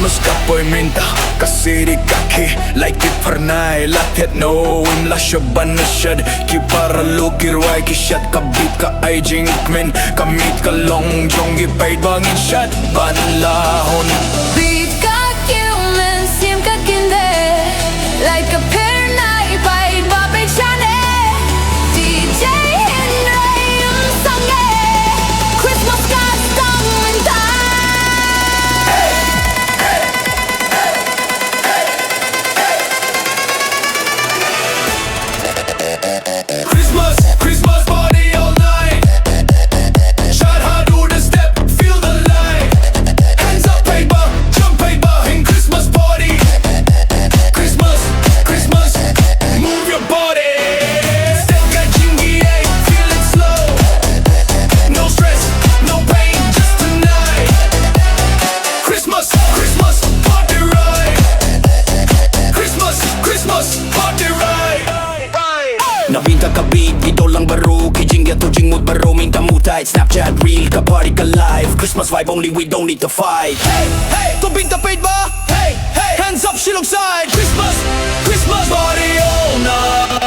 Christmas ka poiminta kasiri kaki like it parnai latet no im la shaban shad ki para lukir rwai ki shad kabit ka ay jingkmen kamit ka long jong gi paidbah shad banlahon beat ka killmen sim ka kinde like a parnai paidbah bechane DJ in sange Christmas ka tang bynta Christmas party all night. Shad how do the step, feel the light. Hands up paper, jump paper in Christmas party. Christmas, move your body. Step got jingïai, feel it slow. No stress, no pain, just tonight. Christmas, party right. Christmas, party right. Nabinta ka beat, ito lang baro Ki jingïato jingmut baro, minta mutay Snapchat real ka party ka live Christmas vibe only, we don't need to fight. Hey, to binta paidbah. Hey, hands up Shillong side. Christmas party all night.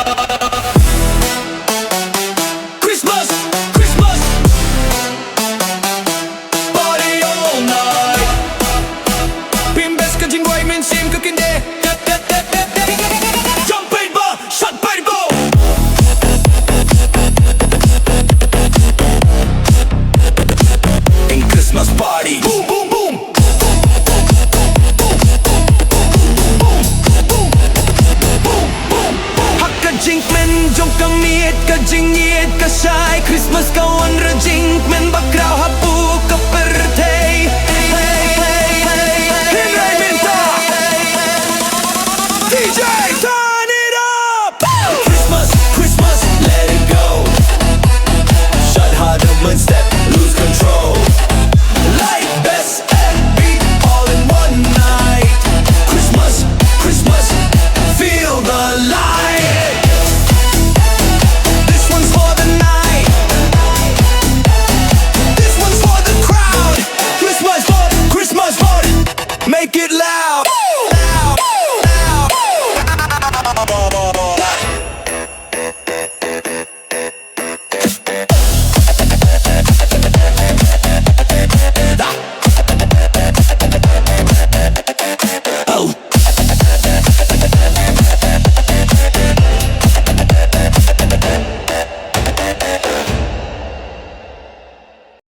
Christmas party all night. Pimbes ka jingrwai min sim ka kinde. Jump paidbah, shad paidbah. Christmas party, boom boom boom. Hakka jingkmen, jong ka miet ka jingïashad Christmas kawan ra jingkmen bakraw hapu ka